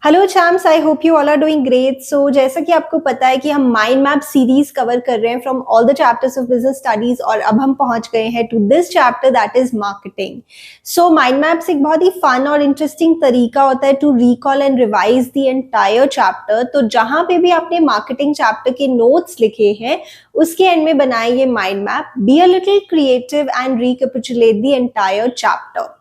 Hello champs, I hope you all are doing great. So जैसा कि आपको पता है कि हम माइंड मैप सीरीज कवर कर रहे हैं from all the chapters of business studies और अब हम पहुंच गए हैं to this chapter that is marketing. So mind maps एक बहुत ही फन और इंटरेस्टिंग तरीका होता है to recall and revise the entire chapter. तो जहां पे भी आपने मार्केटिंग चैप्टर के नोट्स लिखे हैं उसके एंड में बनाए ये mind map. Be a little creative and recapitulate the entire chapter.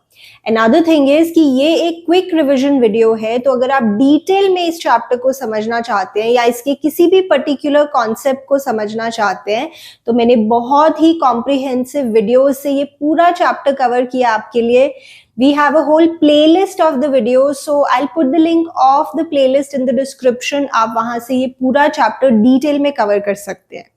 Another thing is कि ये एक क्विक रिविजन वीडियो है, तो अगर आप डिटेल में इस चैप्टर को समझना चाहते हैं या इसके किसी भी पर्टिकुलर कॉन्सेप्ट को समझना चाहते हैं तो मैंने बहुत ही कॉम्प्रिहेंसिव वीडियो से ये पूरा चैप्टर कवर किया आपके लिए। We have a whole playlist of the video, so I'll put the link of the playlist in the description. आप वहां से ये पूरा चैप्टर डिटेल में कवर कर सकते हैं।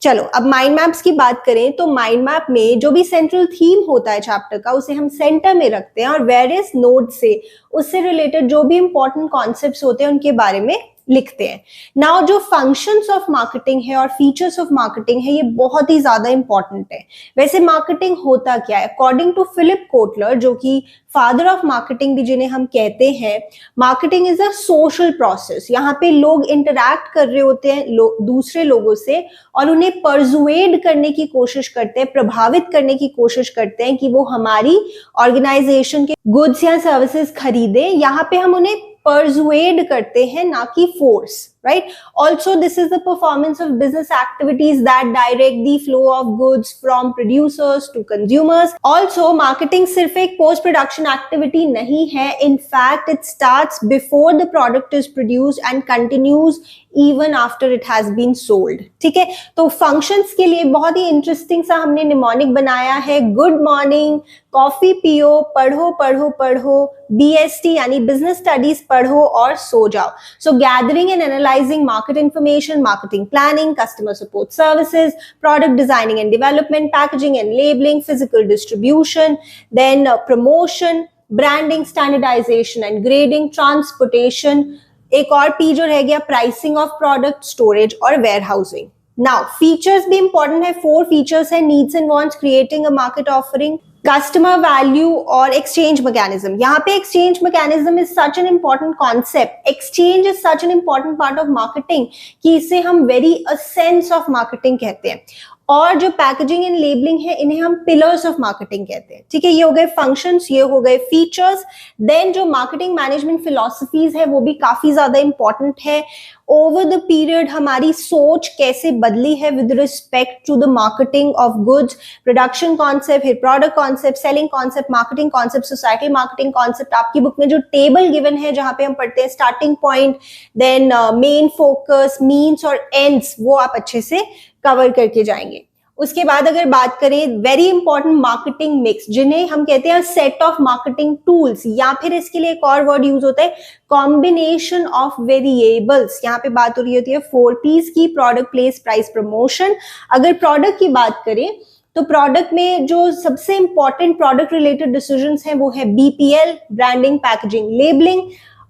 चलो अब माइंड मैप्स की बात करें तो माइंड मैप में जो भी सेंट्रल थीम होता है चैप्टर का उसे हम सेंटर में रखते हैं और वेरियस नोड से उससे रिलेटेड जो भी इंपॉर्टेंट कॉन्सेप्ट्स होते हैं उनके बारे में लिखते हैं। नाउ जो फंक्शंस ऑफ मार्केटिंग है और फीचर्स ऑफ मार्केटिंग है ये बहुत ही ज्यादा इंपॉर्टेंट है। वैसे मार्केटिंग होता क्या है? अकॉर्डिंग टू फिलिप कोटलर, जो कि फादर ऑफ मार्केटिंग भी जिन्हें हम कहते हैं, marketing is a social process. यहाँ पे लोग इंटरैक्ट कर रहे होते हैं दूसरे लोगों से और उन्हें परसुएड करने की कोशिश करते हैं, प्रभावित करने की कोशिश करते हैं कि वो हमारी ऑर्गेनाइजेशन के गुड्स या सर्विसेज खरीदे। यहाँ पे हम उन्हें परसुएड करते हैं, ना कि force, right? Also, this is the performance of business activities that direct the flow of goods from producers to consumers. Also, marketing सिर्फ एक post production activity नहीं है. In fact, it starts before the product is produced and continues even after it has been sold. ठीक है, तो functions के लिए बहुत ही interesting सा हमने निमोनिक बनाया है। Good morning, कॉफी पियो, पढ़ो पढ़ो पढ़ो, BST यानी बिजनेस स्टडीज पढ़ो और सो जाओ। So gathering and analyzing market information, marketing planning, customer support services, product designing and development, packaging and labeling, physical distribution, then promotion, branding, standardization and grading, transportation, एक और P जो रह गया pricing of product, storage और warehousing. Now features भी important है, 4 features है, needs and wants, creating a market offering, customer value और एक्सचेंज मैकेनिज्म। यहाँ पे exchange mechanism is such an important concept. Exchange is such an important part of marketing कि इसे हम very असेंस of marketing कहते हैं। और जो पैकेजिंग एंड लेबलिंग है इन्हें हम पिलर्स ऑफ मार्केटिंग कहते हैं। ठीक है, ये हो गए फंक्शंस, ये हो गए फीचर्स। देन जो मार्केटिंग मैनेजमेंट फिलॉसफीज है वो भी काफी ज्यादा इंपॉर्टेंट है। ओवर द पीरियड हमारी सोच कैसे बदली है with respect to the marketing of goods, production concept, फिर product concept, selling concept, marketing concept, society marketing concept. आपकी बुक में जो टेबल गिवन है जहां पे हम पढ़ते हैं starting point, then main focus, means और एंड्स, वो आप अच्छे से कवर करके जाएंगे। उसके बाद अगर बात करें वेरी इंपॉर्टेंट मार्केटिंग मिक्स, जिन्हें हम कहते हैं सेट ऑफ मार्केटिंग टूल्स, या फिर इसके लिए एक और वर्ड यूज होता है कॉम्बिनेशन ऑफ वेरिएबल्स। यहाँ पे बात हो रही होती है 4 P's की, प्रोडक्ट, प्लेस, प्राइस, प्रमोशन। अगर प्रोडक्ट की बात करें तो प्रोडक्ट में जो सबसे इंपॉर्टेंट प्रोडक्ट रिलेटेड डिसीजंस हैं वो है BPL, ब्रांडिंग, पैकेजिंग, लेबलिंग,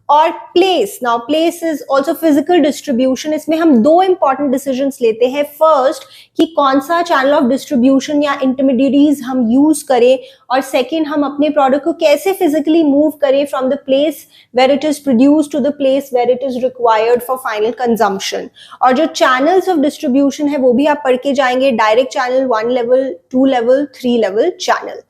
और place. Now place is also physical distribution. इसमें हम 2 इंपॉर्टेंट डिसीजंस लेते हैं। फर्स्ट कि कौन सा चैनल ऑफ डिस्ट्रीब्यूशन या इंटरमीडिएटरीज हम यूज करें, और सेकेंड हम अपने प्रोडक्ट को कैसे फिजिकली मूव करें from the place where it is produced to the place where it is required for final consumption. और जो चैनल्स ऑफ डिस्ट्रीब्यूशन है वो भी आप पढ़ के जाएंगे, direct channel, 1 level, 2 level, 3 level channel.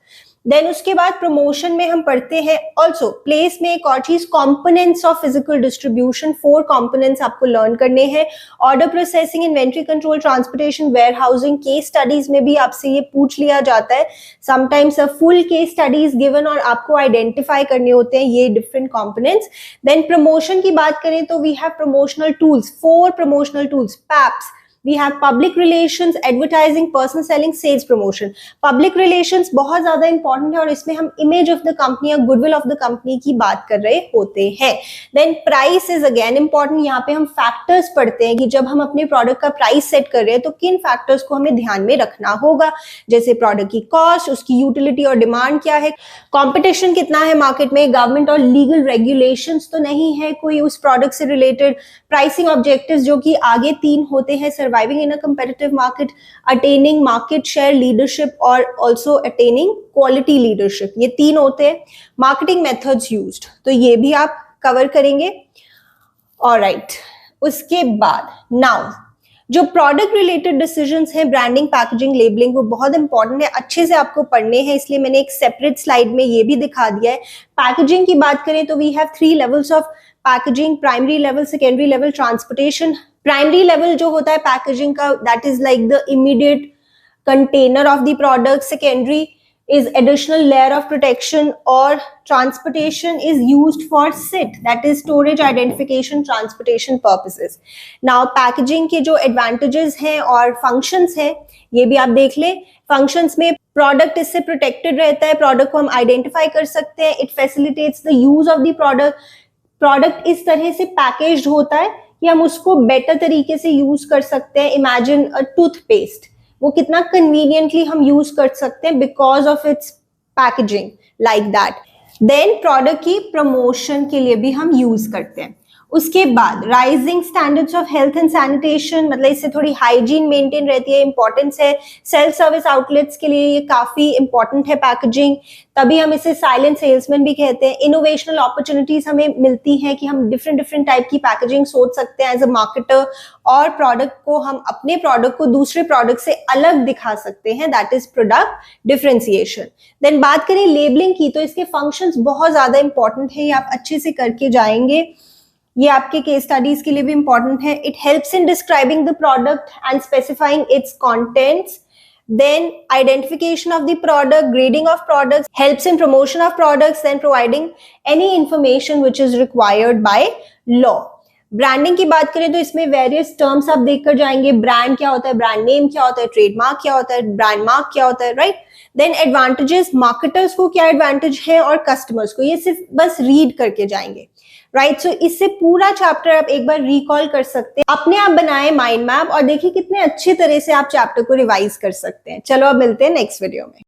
Then उसके बाद प्रमोशन में हम पढ़ते हैं ऑल्सो प्लेस में एक और चीज, components of physical distribution. 4 components आपको लर्न करने हैं। Order processing, inventory control, transportation, warehousing. Case studies में भी आपसे ये पूछ लिया जाता है, sometimes full case studies given और आपको आइडेंटिफाई करने होते हैं ये डिफरेंट कॉम्पोनेंट्स। देन प्रमोशन की बात करें तो we have promotional tools, 4 promotional tools, PAPS, We have public relations, advertising, personal selling, sales promotion. Public relations बहुत ज्यादा इंपॉर्टेंट है और इसमें हम इमेज ऑफ द कंपनी या गुडविल ऑफ द कंपनी की बात कर रहे होते हैं। Then price is again important. यहाँ पे हम फैक्टर्स पढ़ते हैं कि जब हम अपने प्रोडक्ट का प्राइस सेट कर रहे हैं तो किन फैक्टर्स को हमें ध्यान में रखना होगा, जैसे प्रोडक्ट की कॉस्ट, उसकी यूटिलिटी और डिमांड क्या है, कॉम्पिटिशन कितना है मार्केट में, गवर्नमेंट और लीगल रेगुलेशंस तो नहीं है कोई उस प्रोडक्ट से रिलेटेड, प्राइसिंग ऑब्जेक्टिव्स जो कि आगे 3 होते हैं, surviving in a competitive market, attaining market share leadership और also attaining quality leadership, ये 3 होते हैं। मार्केटिंग मेथड्स यूज्ड, तो ये भी आप कवर करेंगे। ऑलराइट, उसके बाद नाउ जो प्रोडक्ट रिलेटेड डिसीजंस हैं, ब्रांडिंग, पैकेजिंग, लेबलिंग, वो बहुत इंपॉर्टेंट है, अच्छे से आपको पढ़ने हैं, इसलिए मैंने एक सेपरेट स्लाइड में ये भी दिखा दिया है। पैकेजिंग की बात करें तो we have 3 levels of packaging, primary level, secondary level, transportation. Primary level जो होता है पैकेजिंग का, that is like the immediate container of the product. Secondary is additional layer of protection, or transportation is used for SIT, that is storage, identification, transportation purposes. Now packaging के जो advantages हैं और functions हैं ये भी आप देख लें। functions में product इससे protected रहता है, product को हम identify कर सकते हैं, it facilitates the use of the product, product इस तरह से packaged होता है कि हम उसको better तरीके से use कर सकते हैं। imagine a toothpaste, वो कितना कन्वीनियंटली हम यूज कर सकते हैं because of its packaging like that. Then product की प्रमोशन के लिए भी हम यूज करते हैं। उसके बाद rising standards of health and sanitation, मतलब इससे थोड़ी हाइजीन मेंटेन रहती है, इंपॉर्टेंस है। सेल्फ सर्विस आउटलेट्स के लिए ये काफी इंपॉर्टेंट है पैकेजिंग, तभी हम इसे साइलेंट सेल्समैन भी कहते हैं। इनोवेशनल अपॉर्चुनिटीज हमें मिलती हैं कि हम डिफरेंट डिफरेंट टाइप की पैकेजिंग सोच सकते हैं एज अ मार्केटर, और प्रोडक्ट को हम अपने प्रोडक्ट को दूसरे प्रोडक्ट से अलग दिखा सकते हैं, that is product differentiation. Then बात करें लेबलिंग की, तो इसके फंक्शंस बहुत ज्यादा इंपॉर्टेंट है, ये आप अच्छे से करके जाएंगे, ये आपके केस स्टडीज के लिए भी इंपॉर्टेंट है। It helps in describing the product and specifying it's contents. Then identification of the product, grading of products, helps in promotion of products, then providing any information which is required by law. Branding की बात करें तो इसमें various terms आप देखकर जाएंगे। Brand क्या होता है, ब्रांड नेम क्या होता है, ट्रेडमार्क क्या होता है, ब्रांड मार्क क्या होता है, राइट। देन एडवांटेजेस, मार्केटर्स को क्या एडवांटेज है और कस्टमर्स को, ये सिर्फ बस रीड करके जाएंगे, राइट। सो इससे पूरा चैप्टर आप एक बार रिकॉल कर सकते हैं, अपने आप बनाए माइंड मैप और देखिए कितने अच्छे तरह से आप चैप्टर को रिवाइज कर सकते हैं। चलो अब मिलते हैं नेक्स्ट वीडियो में।